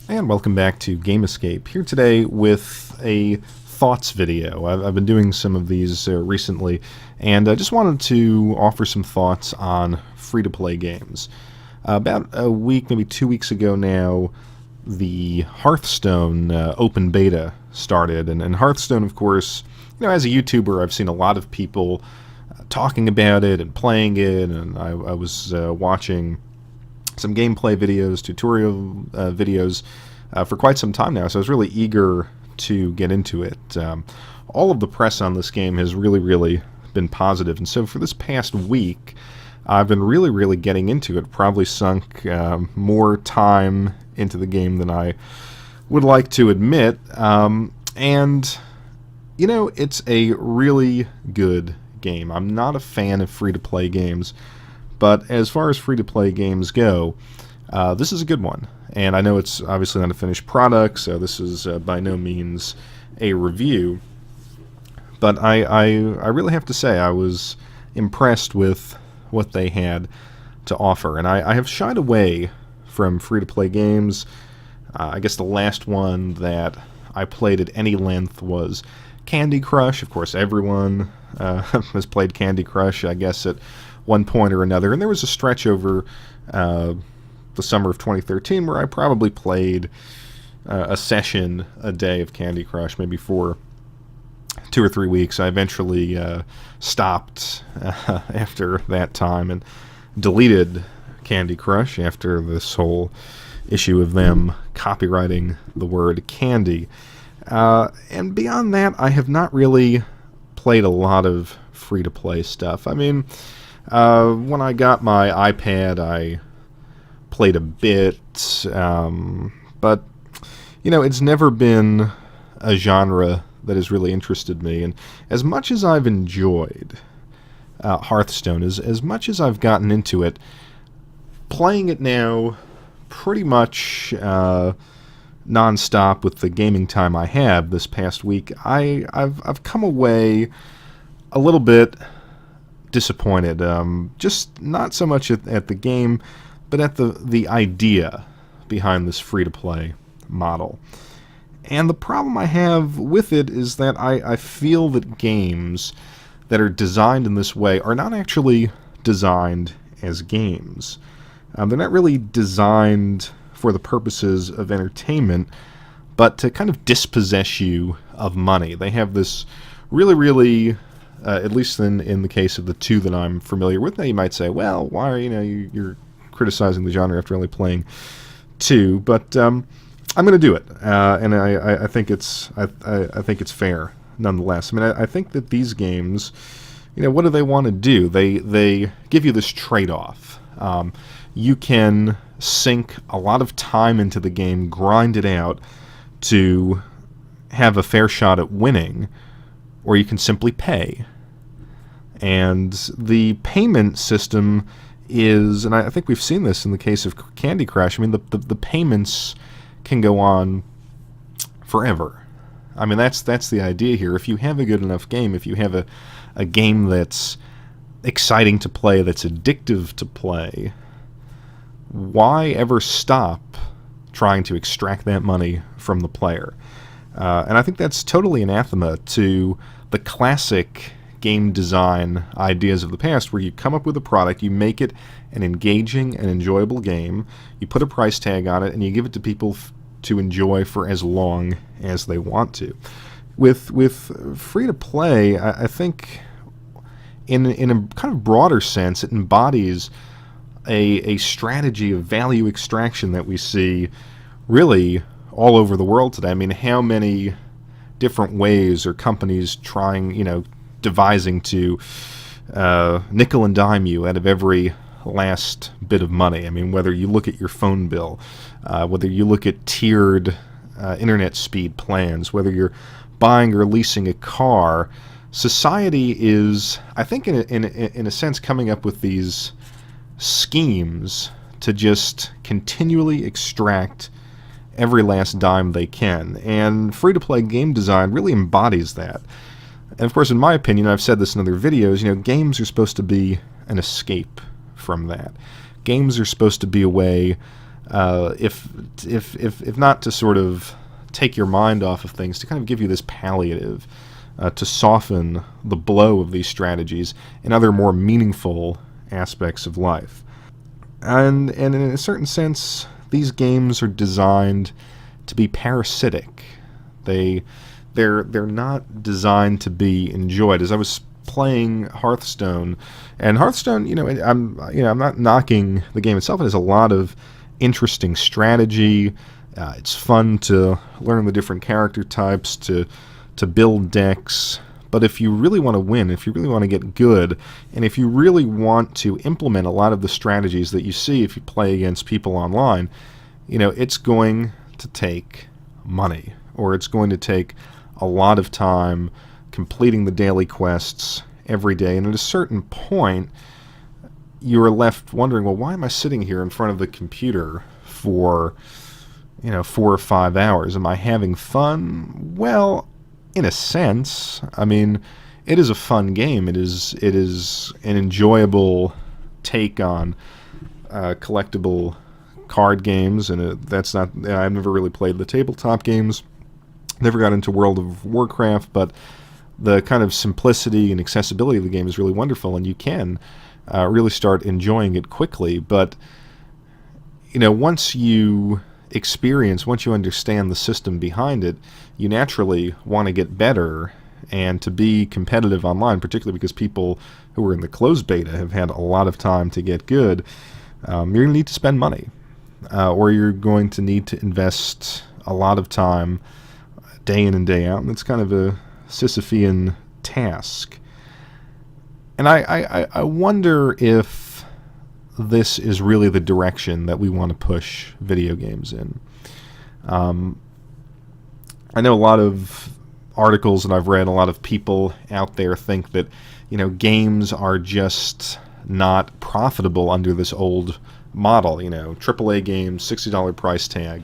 And welcome back to Game Escape. Here today with a thoughts video. I've been doing some of these recently, and I just wanted to offer some thoughts on free-to-play games. About a week, maybe 2 weeks ago now, the Hearthstone open beta started, and Hearthstone, of course, as a YouTuber, I've seen a lot of people talking about it and playing it, and I was watching some gameplay videos, tutorial videos for quite some time now, so I was really eager to get into it. All of the press on this game has really been positive, and so for this past week, I've been really getting into it. Probably sunk more time into the game than I would like to admit, and it's a really good game. I'm not a fan of free-to-play games, but as far as free-to-play games go, this is a good one. And I know it's obviously not a finished product, so this is by no means a review. But I really have to say I was impressed with what they had to offer. And I have shied away from free-to-play games. I guess the last one that I played at any length was Candy Crush. Of course, everyone has played Candy Crush, I guess, at one point or another. And there was a stretch over the summer of 2013 where I probably played a session a day of Candy Crush, maybe for 2 or 3 weeks. I eventually stopped after that time and deleted Candy Crush after this whole issue of them copyrighting the word candy. And beyond that, I have not really played a lot of free-to-play stuff. I mean, when I got my iPad, I played a bit, but, it's never been a genre that has really interested me. And as much as I've enjoyed Hearthstone, as much as I've gotten into it, playing it now pretty much non-stop with the gaming time I have this past week, I've come away a little bit disappointed. Just not so much at the game, but at the idea behind this free-to-play model. And the problem I have with it is that I feel that games that are designed in this way are not actually designed as games. They're not really designed for the purposes of entertainment, but to kind of dispossess you of money. They have this really at least in the case of the two that I'm familiar with. Now you might say, well, why are you're criticizing the genre after only playing two? But I'm going to do it, and I think it's I think it's fair nonetheless. I mean, I think that these games, what do they want to do? They give you this trade-off. You can sink a lot of time into the game, grind it out to have a fair shot at winning, or you can simply pay. And the payment system is, and I think we've seen this in the case of Candy Crush, I mean, the payments can go on forever. I mean, that's the idea here. If you have a good enough game, if you have a game that's exciting to play, that's addictive to play, why ever stop trying to extract that money from the player? And I think that's totally anathema to the classic game design ideas of the past, where you come up with a product, you make it an engaging and enjoyable game, you put a price tag on it, and you give it to people to enjoy for as long as they want to. With free-to-play, I think in a kind of broader sense, it embodies a strategy of value extraction that we see really all over the world today. I mean, how many different ways are companies trying, devising to nickel and dime you out of every last bit of money? I mean, whether you look at your phone bill, whether you look at tiered internet speed plans, whether you're buying or leasing a car, society is, I think, in a sense, coming up with these schemes to just continually extract every last dime they can. And free-to-play game design really embodies that. And of course, in my opinion, I've said this in other videos, games are supposed to be an escape from that. Games are supposed to be a way if not to sort of take your mind off of things, to kind of give you this palliative, to soften the blow of these strategies in other more meaningful aspects of life. And in a certain sense, these games are designed to be parasitic. They're not designed to be enjoyed. As I was playing Hearthstone, and Hearthstone, I'm not knocking the game itself. It has a lot of interesting strategy. It's fun to learn the different character types, to build decks. But if you really want to win, if you really want to get good, and if you really want to implement a lot of the strategies that you see if you play against people online, it's going to take money, or it's going to take a lot of time completing the daily quests every day. And at a certain point, you're left wondering, well, why am I sitting here in front of the computer for 4 or 5 hours? Am I having fun? Well, in a sense. I mean, it is a fun game. It is an enjoyable take on collectible card games, and that's not. I've never really played the tabletop games. Never got into World of Warcraft, but the kind of simplicity and accessibility of the game is really wonderful, and you can really start enjoying it quickly. But once you understand the system behind it, you naturally want to get better and to be competitive online, particularly because people who are in the closed beta have had a lot of time to get good. You're going to need to spend money, or you're going to need to invest a lot of time day in and day out, and it's kind of a Sisyphean task. And I wonder if this is really the direction that we want to push video games in. I know a lot of articles that I've read, a lot of people out there think that, games are just not profitable under this old model, AAA games, $60 price tag,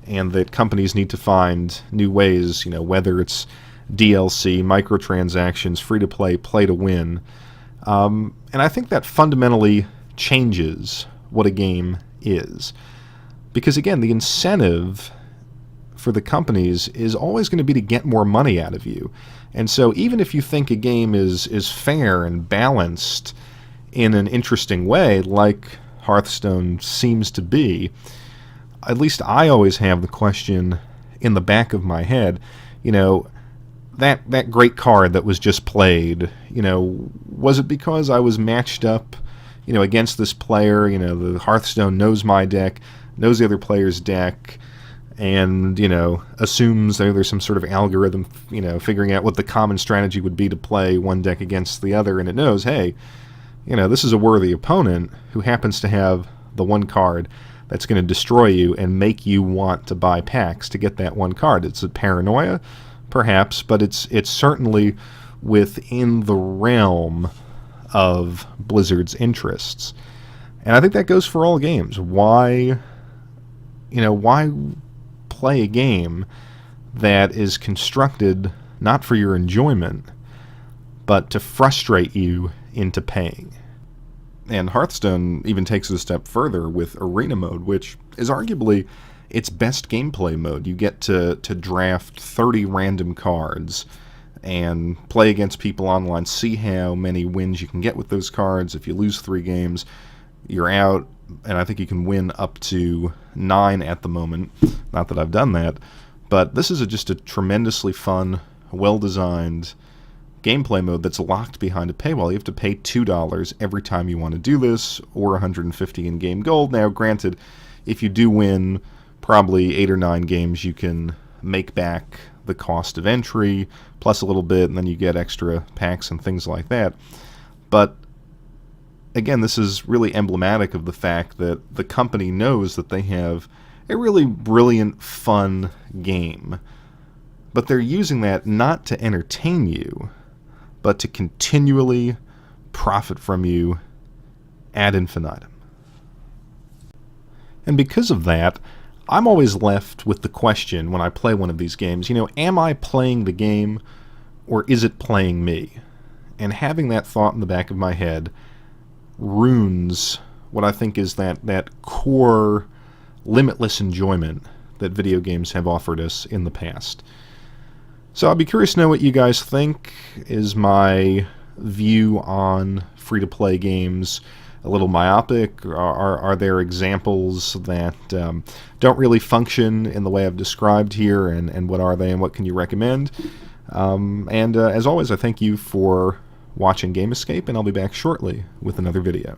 and that companies need to find new ways, whether it's DLC, microtransactions, free-to-play, play-to-win. And I think that fundamentally changes what a game is. Because, again, the incentive for the companies is always going to be to get more money out of you. And so even if you think a game is fair and balanced in an interesting way, like Hearthstone seems to be, at least I always have the question in the back of my head, that great card that was just played, was it because I was matched up, against this player? The Hearthstone knows my deck, knows the other player's deck, and, assumes that there's some sort of algorithm, figuring out what the common strategy would be to play one deck against the other, and it knows, hey, this is a worthy opponent who happens to have the one card that's going to destroy you and make you want to buy packs to get that one card. It's a paranoia, perhaps, but it's certainly within the realm of Blizzard's interests. And I think that goes for all games. Why play a game that is constructed not for your enjoyment, but to frustrate you into paying? And Hearthstone even takes it a step further with Arena Mode, which is arguably its best gameplay mode. You get to draft 30 random cards and play against people online, see how many wins you can get with those cards. If you lose 3 games, you're out, and I think you can win up to 9 at the moment. Not that I've done that, but this is just a tremendously fun, well-designed gameplay mode that's locked behind a paywall. You have to pay $2 every time you want to do this, or $150 in-game gold. Now, granted, if you do win probably 8 or 9 games, you can make back the cost of entry, plus a little bit, and then you get extra packs and things like that. But again, this is really emblematic of the fact that the company knows that they have a really brilliant, fun game, but they're using that not to entertain you, but to continually profit from you ad infinitum. And because of that, I'm always left with the question when I play one of these games, am I playing the game or is it playing me? And having that thought in the back of my head ruins what I think is that core limitless enjoyment that video games have offered us in the past. So I'd be curious to know what you guys think. Is my view on free-to-play games a little myopic? Are there examples that don't really function in the way I've described here, and what are they, and what can you recommend? As always, I thank you for watching Game Escape, and I'll be back shortly with another video.